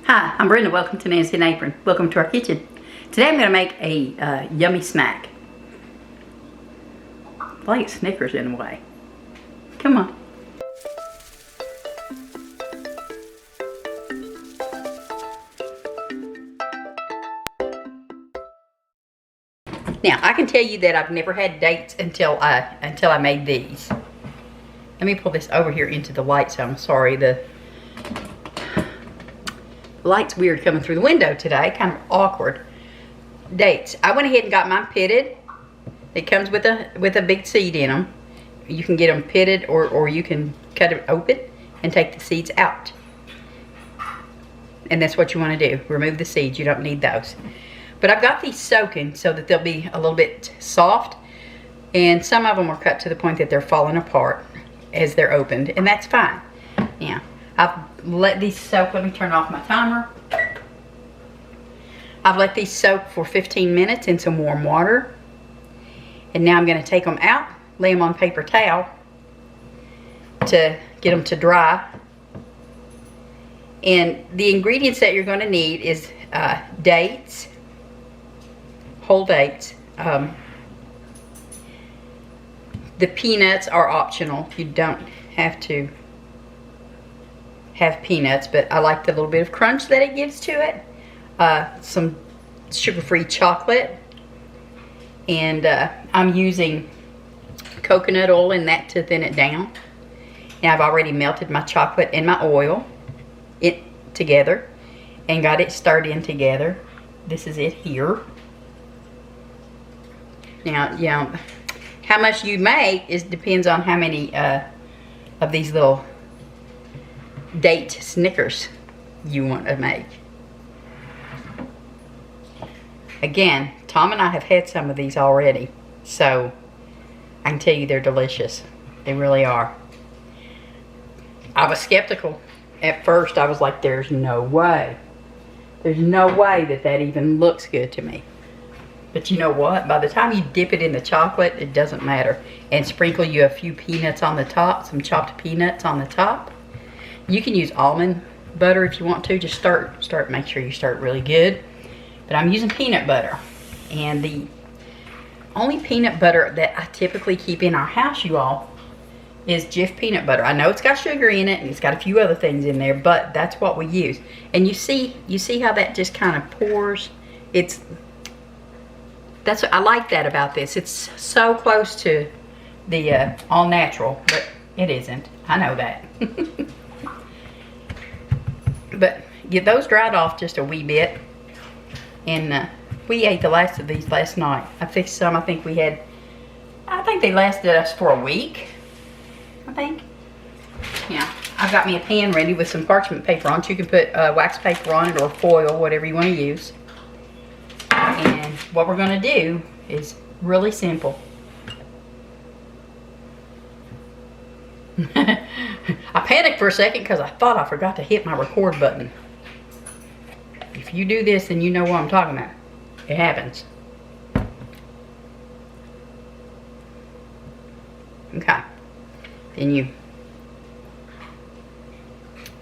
Hi, I'm Brenda. Welcome to Nancy and Apron. Welcome to our kitchen. Today I'm going to make a yummy snack. I like Snickers in a way. Come on. Now, I can tell you that I've never had dates until I made these. Let me pull this over here into the light, so I'm sorry. The light's weird coming through the window today, kind of awkward. Dates. I went ahead and got mine pitted. It comes with a big seed in them. You can get them pitted or you can cut it open and take the seeds out. And that's what you want to do. Remove the seeds. You don't need those. But I've got these soaking so that they'll be a little bit soft. And some of them are cut to the point that they're falling apart as they're opened. And that's fine. Yeah. I've let these soak. Let me turn off my timer. I've let these soak for 15 minutes in some warm water. And now I'm going to take them out, lay them on paper towel to get them to dry. And the ingredients that you're going to need is dates, whole dates. The peanuts are optional. You don't have to have peanuts, but I like the little bit of crunch that it gives to it. Some sugar-free chocolate, and I'm using coconut oil in that to thin it down. And I've already melted my chocolate and my oil together and got it stirred in together. This is it here. Now, you know, how much you make depends on how many of these little date Snickers you want to make. Again, Tom and I have had some of these already, so I can tell you they're delicious. They really are. I was skeptical at first. I was like, there's no way. There's no way that even looks good to me. But you know what? By the time you dip it in the chocolate, it doesn't matter. And sprinkle you a few peanuts on the top, some chopped peanuts on the top. You can use almond butter if you want to. Just make sure you start really good. But I'm using peanut butter. And the only peanut butter that I typically keep in our house, you all, is Jif peanut butter. I know it's got sugar in it and it's got a few other things in there, but that's what we use. And you see how that just kind of pours? That's what I like that about this. It's so close to the all natural, but it isn't. I know that. But get those dried off just a wee bit. And we ate the last of these last night. I fixed some. I think they lasted us for a week. I think. Yeah. I've got me a pan ready with some parchment paper on it. You can put wax paper on it or foil, whatever you want to use. And what we're going to do is really simple. I panicked for a second because I thought I forgot to hit my record button. If you do this, then you know what I'm talking about. It happens. Okay. Then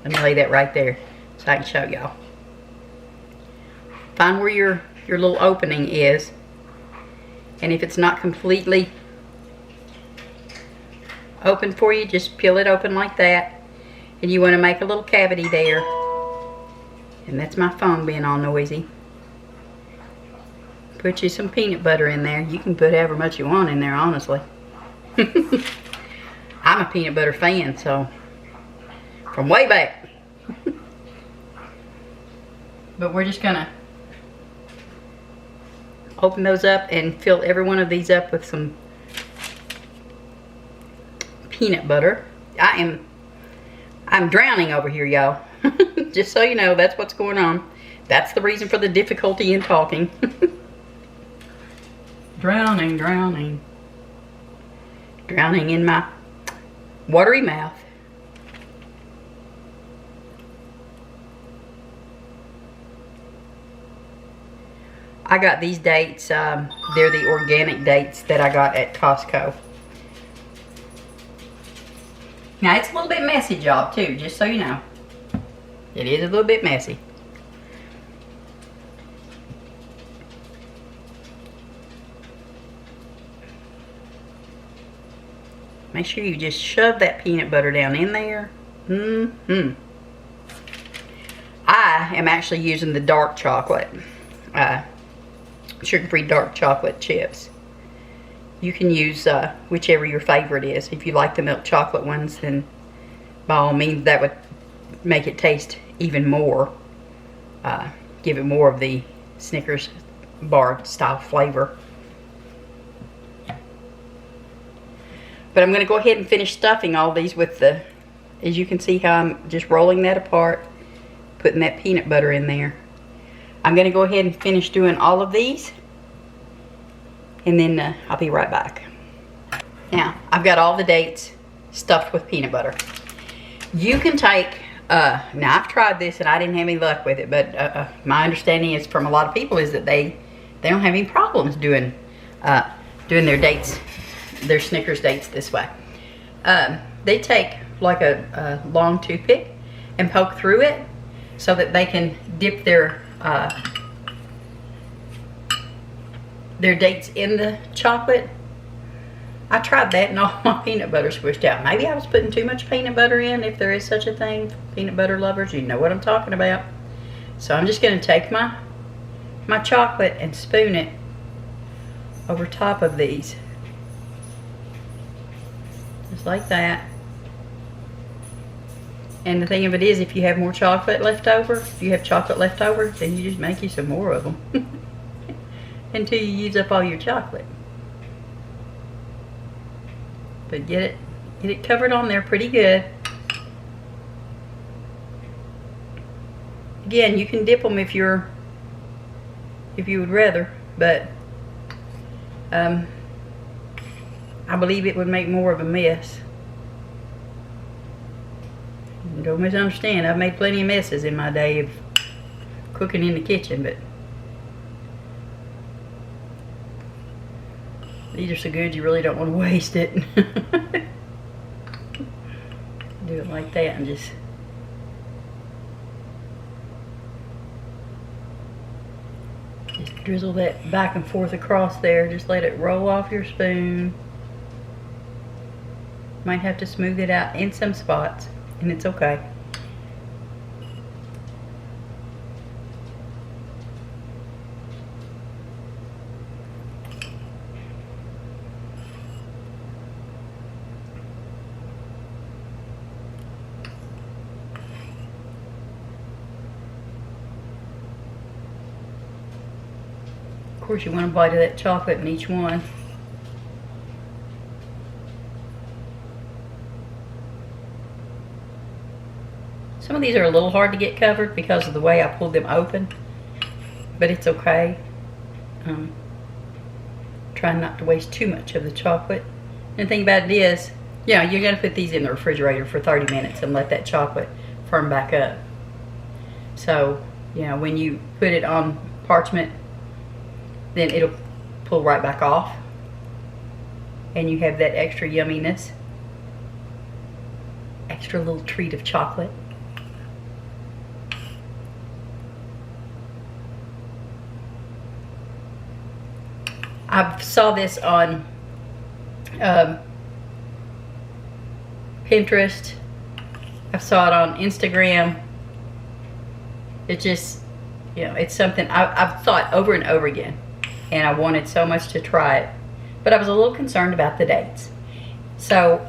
let me lay that right there so I can show y'all. Find where your little opening is. And if it's not completely open for you, just peel it open like that. And you want to make a little cavity there. And that's my phone being all noisy. Put you some peanut butter in there. You can put however much you want in there, honestly. I'm a peanut butter fan, so from way back. But we're just gonna open those up and fill every one of these up with some peanut butter. I'm drowning over here, y'all. Just so you know, that's what's going on. That's the reason for the difficulty in talking. Drowning in my watery mouth. I got these dates. They're the organic dates that I got at Costco. Now, it's a little bit messy job too, just so you know. It is a little bit messy. Make sure you just shove that peanut butter down in there. I am actually using the dark chocolate, sugar-free dark chocolate chips. You can use whichever your favorite is. If you like the milk chocolate ones, then by all means that would make it taste even more, give it more of the Snickers bar style flavor. But I'm going to go ahead and finish stuffing all these with the, as you can see how I'm just rolling that apart, putting that peanut butter in there. I'm going to go ahead and finish doing all of these, and then I'll be right back. Now, I've got all the dates stuffed with peanut butter. You can take, now I've tried this and I didn't have any luck with it, but my understanding is from a lot of people is that they don't have any problems doing their dates, their Snickers dates this way. They take like a long toothpick and poke through it so that they can dip their dates in the chocolate. I tried that and all my peanut butter squished out. Maybe I was putting too much peanut butter in, if there is such a thing. Peanut butter lovers, you know what I'm talking about. So I'm just going to take my chocolate and spoon it over top of these. Just like that. And the thing of it is, if you have more chocolate left over, if you have chocolate left over, then you just make you some more of them. Until you use up all your chocolate. But get it covered on there pretty good. Again, you can dip them if you would rather, but I believe it would make more of a mess. Don't misunderstand, I've made plenty of messes in my day of cooking in the kitchen, but these are so good you really don't want to waste it. Do it like that and just drizzle that back and forth across there. Just let it roll off your spoon. Might have to smooth it out in some spots, and it's okay. Of course, you want a bite of that chocolate in each one. Some of these are a little hard to get covered because of the way I pulled them open, but it's okay. Trying not to waste too much of the chocolate. And the thing about it is, yeah, you're going to put these in the refrigerator for 30 minutes and let that chocolate firm back up. So, you know, when you put it on parchment, then it'll pull right back off, and you have that extra yumminess, extra little treat of chocolate. I saw this on Pinterest. I saw it on Instagram. It just, you know, it's something I've thought over and over again. And I wanted so much to try it, but I was a little concerned about the dates. So,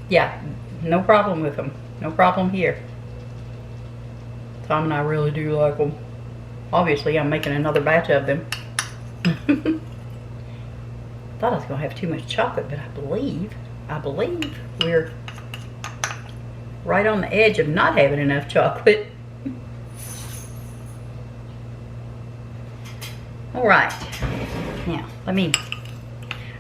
yeah, no problem with them. No problem here. Tom and I really do like them. Obviously, I'm making another batch of them. Thought I was going to have too much chocolate, but I believe we're right on the edge of not having enough chocolate. Alright, now I'm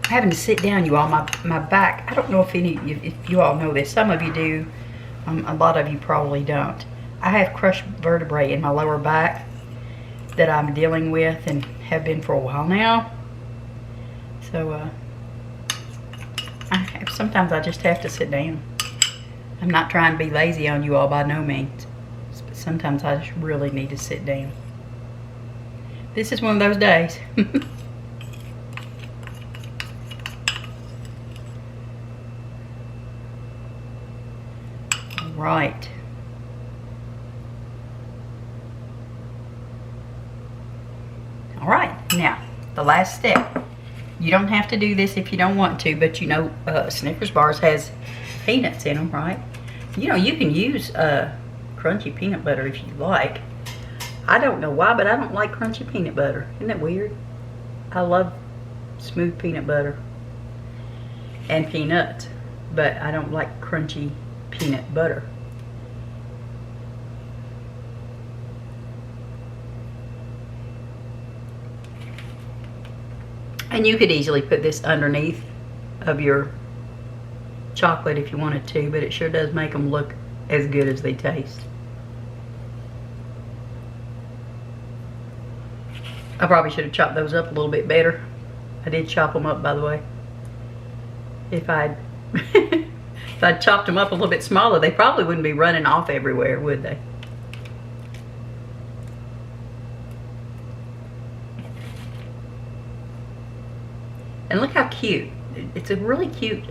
having to sit down, you all. My back, I don't know if if you all know this. Some of you do, a lot of you probably don't. I have crushed vertebrae in my lower back that I'm dealing with and have been for a while now. So sometimes I just have to sit down. I'm not trying to be lazy on you all by no means, but sometimes I just really need to sit down. This is one of those days. Right. All right, now the last step. You don't have to do this if you don't want to, but you know Snickers bars has peanuts in them, right? You know, you can use crunchy peanut butter if you like. I don't know why, but I don't like crunchy peanut butter. Isn't that weird? I love smooth peanut butter and peanuts, but I don't like crunchy peanut butter. And you could easily put this underneath of your chocolate if you wanted to, but it sure does make them look as good as they taste. I probably should have chopped those up a little bit better. I did chop them up, by the way. If I'd chopped them up a little bit smaller, they probably wouldn't be running off everywhere, would they? And look how cute. It's a really cute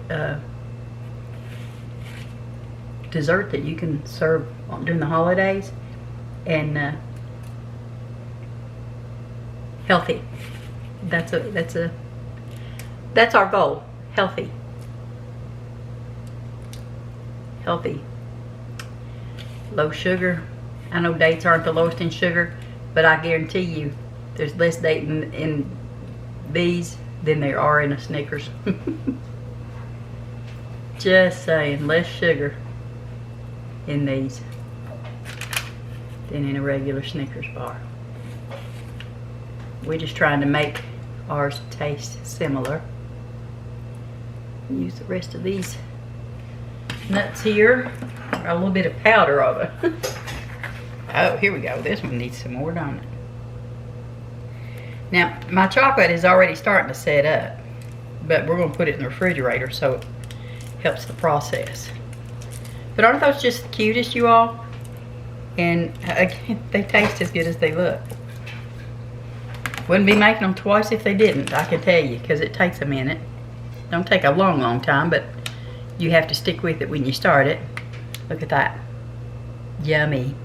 dessert that you can serve during the holidays. And healthy. That's our goal. Healthy. Healthy. Low sugar. I know dates aren't the lowest in sugar, but I guarantee you there's less date in these than there are in a Snickers. Just saying, less sugar in these than in a regular Snickers bar. We're just trying to make ours taste similar. Use the rest of these nuts here. A little bit of powder of it. Oh, here we go. This one needs some more, don't it? Now, my chocolate is already starting to set up, but we're going to put it in the refrigerator so it helps the process. But aren't those just the cutest, you all? And again, they taste as good as they look. Wouldn't be making them twice if they didn't, I can tell you, because it takes a minute. Don't take a long, long time, but you have to stick with it when you start it. Look at that. Yummy.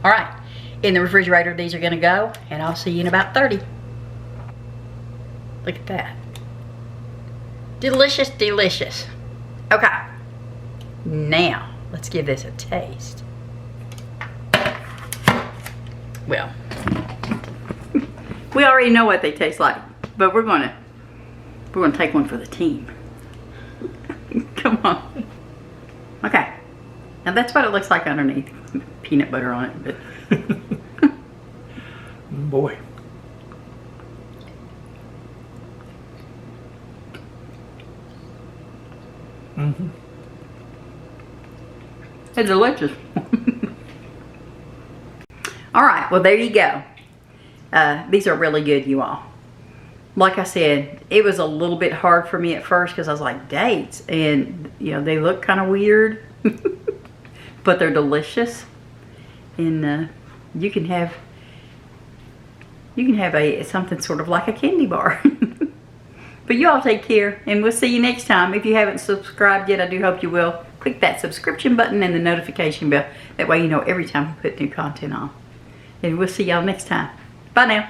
All right. In the refrigerator, these are going to go, and I'll see you in about 30. Look at that. Delicious, delicious. Okay. Now, let's give this a taste. Well, we already know what they taste like, but we're gonna take one for the team. Come on. Okay. Now that's what it looks like underneath. Peanut butter on it, but boy. Mm-hmm. It's delicious. All right, well there you go. These are really good, you all. Like I said, it was a little bit hard for me at first because I was like, dates, and you know, they look kind of weird, but they're delicious. And you can have something sort of like a candy bar. But you all take care, and we'll see you next time. If you haven't subscribed yet, I do hope you will. Click that subscription button and the notification bell. That way you know every time we put new content on. And we'll see y'all next time. Bye now.